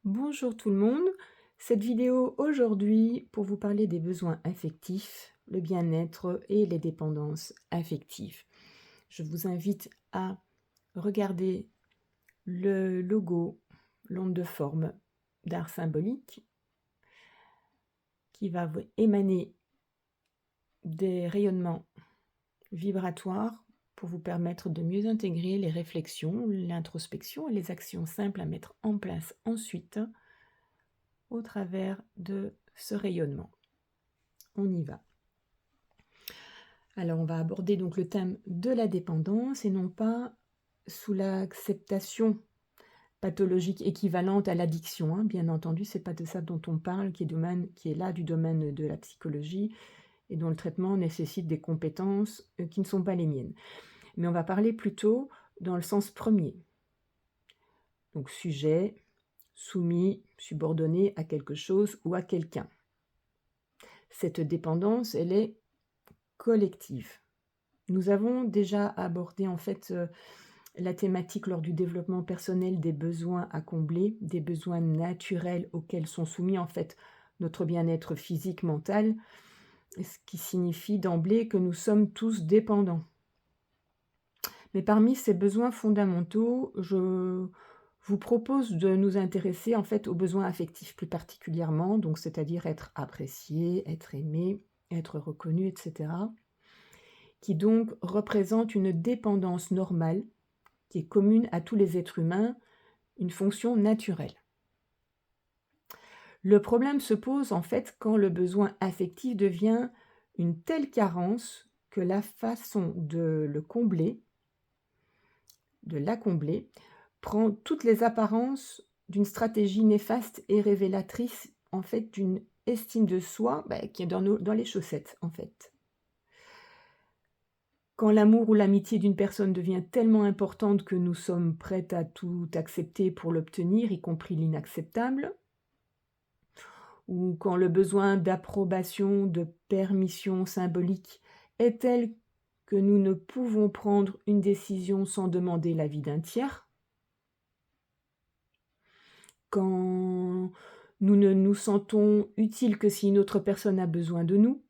Bonjour tout le monde. Cette vidéo aujourd'hui pour vous parler des besoins affectifs, le bien-être et les dépendances affectives. Je vous invite à regarder le logo, l'onde de forme d'art symbolique qui va émaner des rayonnements vibratoires pour vous permettre de mieux intégrer les réflexions, l'introspection et les actions simples à mettre en place ensuite au travers de ce rayonnement. On y va. Alors on va aborder donc le thème de la dépendance et non pas sous l'acceptation pathologique équivalente à l'addiction, hein. Bien entendu, c'est pas de ça dont on parle, qui est là du domaine de la psychologie et dont le traitement nécessite des compétences qui ne sont pas les miennes. Mais on va parler plutôt dans le sens premier. Donc sujet, soumis, subordonné à quelque chose ou à quelqu'un. Cette dépendance, elle est collective. Nous avons déjà abordé en fait la thématique lors du développement personnel des besoins à combler, des besoins naturels auxquels sont soumis en fait notre bien-être physique, mental, ce qui signifie d'emblée que nous sommes tous dépendants. Mais parmi ces besoins fondamentaux, je vous propose de nous intéresser en fait aux besoins affectifs plus particulièrement, donc c'est-à-dire être apprécié, être aimé, être reconnu, etc., qui donc représentent une dépendance normale qui est commune à tous les êtres humains, une fonction naturelle. Le problème se pose en fait quand le besoin affectif devient une telle carence que la façon de la combler, prend toutes les apparences d'une stratégie néfaste et révélatrice en fait d'une estime de soi qui est dans les chaussettes en fait. Quand l'amour ou l'amitié d'une personne devient tellement importante que nous sommes prêts à tout accepter pour l'obtenir, y compris l'inacceptable, ou quand le besoin d'approbation, de permission symbolique est tel que nous ne pouvons prendre une décision sans demander l'avis d'un tiers, quand nous ne nous sentons utiles que si une autre personne a besoin de nous,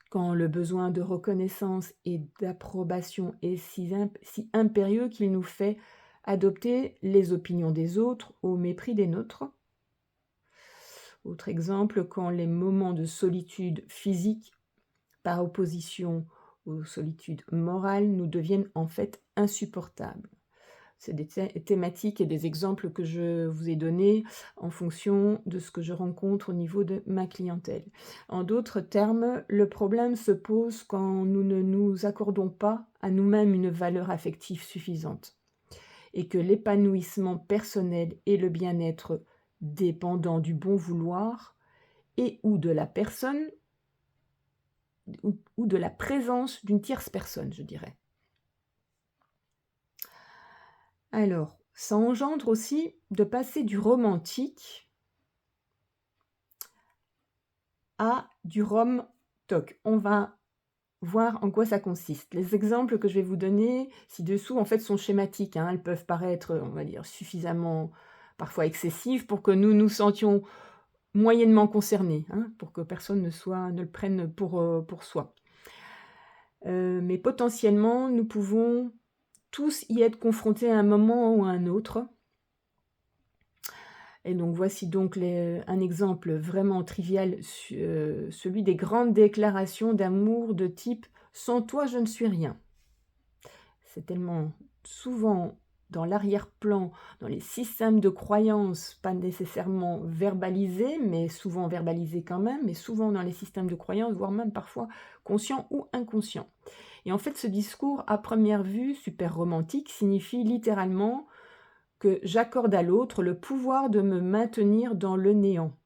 quand le besoin de reconnaissance et d'approbation est si impérieux qu'il nous fait adopter les opinions des autres au mépris des nôtres. Autre exemple, quand les moments de solitude physique, par opposition aux solitudes morales, nous deviennent en fait insupportables. C'est des thématiques et des exemples que je vous ai donnés en fonction de ce que je rencontre au niveau de ma clientèle. En d'autres termes, le problème se pose quand nous ne nous accordons pas à nous-mêmes une valeur affective suffisante et que l'épanouissement personnel et le bien-être dépendant du bon vouloir et ou de la personne ou de la présence d'une tierce personne, je dirais. Alors, ça engendre aussi de passer du romantique à du rom-toc. On va voir en quoi ça consiste. Les exemples que je vais vous donner ci-dessous, en fait, sont schématiques, hein. Elles peuvent paraître, on va dire, suffisamment parfois excessives pour que nous nous sentions moyennement concernés, hein, pour que personne ne le prenne pour soi. Mais potentiellement, nous pouvons tous y être confrontés à un moment ou à un autre. Et donc voici donc un exemple vraiment trivial, celui des grandes déclarations d'amour de type: «Sans toi, je ne suis rien». C'est tellement souvent dans l'arrière-plan, dans les systèmes de croyances, pas nécessairement verbalisés, mais souvent verbalisés quand même, mais souvent dans les systèmes de croyances, voire même parfois conscients ou inconscients. Et en fait, ce discours, à première vue, super romantique, signifie littéralement que j'accorde à l'autre le pouvoir de me maintenir dans le néant,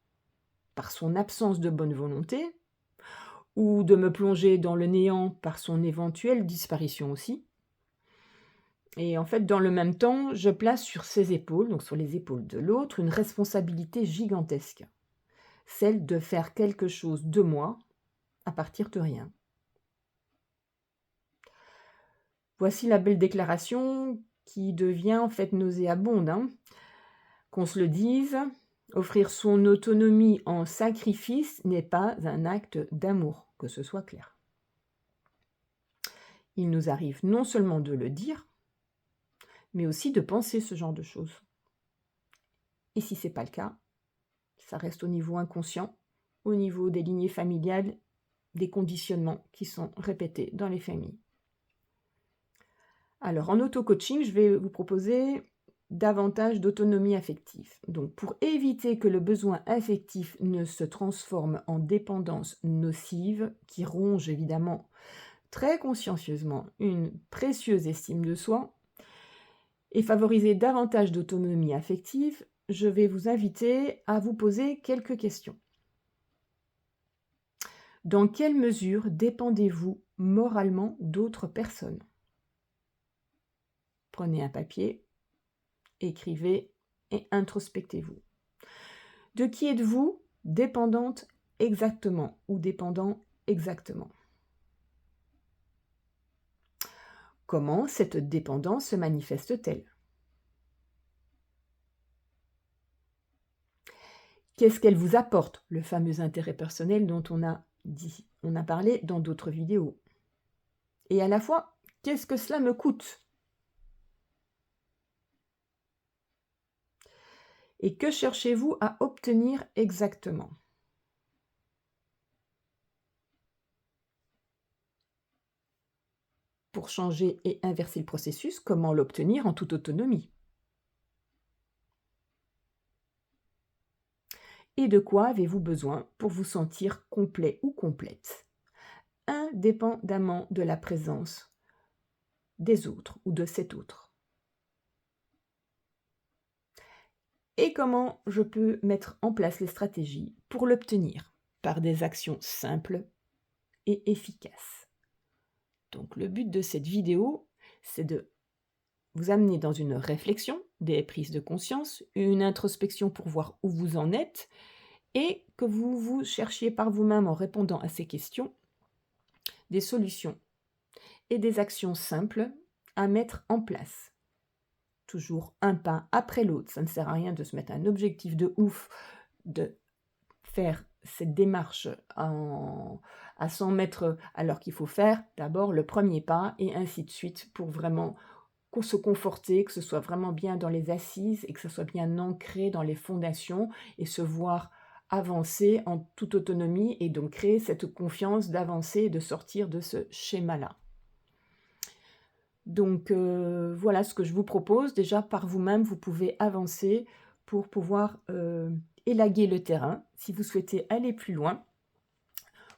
par son absence de bonne volonté, ou de me plonger dans le néant par son éventuelle disparition aussi. Et en fait, dans le même temps, je place sur ses épaules, donc sur les épaules de l'autre, une responsabilité gigantesque, celle de faire quelque chose de moi à partir de rien. Voici la belle déclaration qui devient en fait nauséabonde, hein. Qu'on se le dise, offrir son autonomie en sacrifice n'est pas un acte d'amour, que ce soit clair. Il nous arrive non seulement de le dire, mais aussi de penser ce genre de choses. Et si ce n'est pas le cas, ça reste au niveau inconscient, au niveau des lignées familiales, des conditionnements qui sont répétés dans les familles. Alors, en auto-coaching, je vais vous proposer davantage d'autonomie affective. Donc, pour éviter que le besoin affectif ne se transforme en dépendance nocive, qui ronge évidemment très consciencieusement une précieuse estime de soi, et favoriser davantage d'autonomie affective, je vais vous inviter à vous poser quelques questions. Dans quelle mesure dépendez-vous moralement d'autres personnes? Prenez un papier, écrivez et introspectez-vous. De qui êtes-vous dépendante exactement ou dépendant exactement? Comment cette dépendance se manifeste-t-elle? Qu'est-ce qu'elle vous apporte, le fameux intérêt personnel dont on a parlé dans d'autres vidéos? Et à la fois, qu'est-ce que cela me coûte? Et que cherchez-vous à obtenir exactement? Pour changer et inverser le processus, comment l'obtenir en toute autonomie? Et de quoi avez-vous besoin pour vous sentir complet ou complète, indépendamment de la présence des autres ou de cet autre? Et comment je peux mettre en place les stratégies pour l'obtenir par des actions simples et efficaces? Donc le but de cette vidéo, c'est de vous amener dans une réflexion, des prises de conscience, une introspection pour voir où vous en êtes et que vous vous cherchiez par vous-même en répondant à ces questions des solutions et des actions simples à mettre en place. Toujours un pas après l'autre. Ça ne sert à rien de se mettre un objectif de ouf, de faire cette démarche à 100 mètres alors qu'il faut faire d'abord le premier pas et ainsi de suite pour vraiment se conforter, que ce soit vraiment bien dans les assises et que ce soit bien ancré dans les fondations et se voir avancer en toute autonomie et donc créer cette confiance d'avancer et de sortir de ce schéma-là. Donc voilà ce que je vous propose. Déjà par vous-même, vous pouvez avancer pour pouvoir élaguer le terrain si vous souhaitez aller plus loin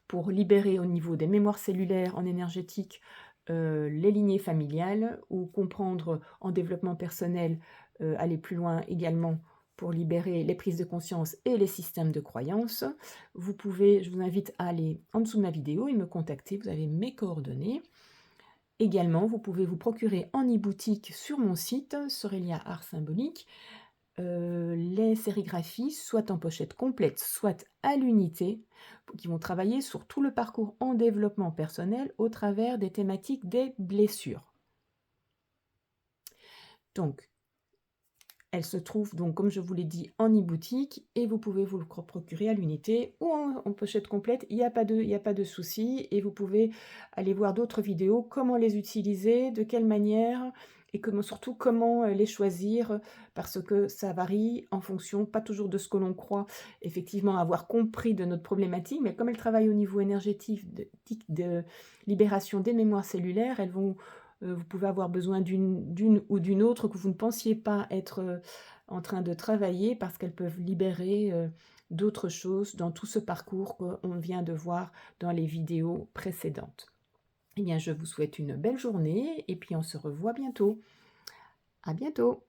pour libérer au niveau des mémoires cellulaires en énergétique les lignées familiales ou comprendre en développement personnel, aller plus loin également pour libérer les prises de conscience et les systèmes de croyances. Je vous invite à aller en dessous de ma vidéo et me contacter, vous avez mes coordonnées. Également, vous pouvez vous procurer en e-boutique sur mon site, Sorelia Art Symbolique, les sérigraphies, soit en pochette complète, soit à l'unité, qui vont travailler sur tout le parcours en développement personnel au travers des thématiques des blessures. Donc, elle se trouve donc, comme je vous l'ai dit, en e-boutique et vous pouvez vous le procurer à l'unité ou en pochette complète, il n'y a pas de souci et vous pouvez aller voir d'autres vidéos, comment les utiliser, de quelle manière et surtout comment les choisir parce que ça varie en fonction, pas toujours de ce que l'on croit effectivement avoir compris de notre problématique, mais comme elles travaillent au niveau énergétique de libération des mémoires cellulaires, elles vont vous pouvez avoir besoin d'une ou d'une autre que vous ne pensiez pas être en train de travailler parce qu'elles peuvent libérer d'autres choses dans tout ce parcours qu'on vient de voir dans les vidéos précédentes. Eh bien, je vous souhaite une belle journée et puis on se revoit bientôt. À bientôt!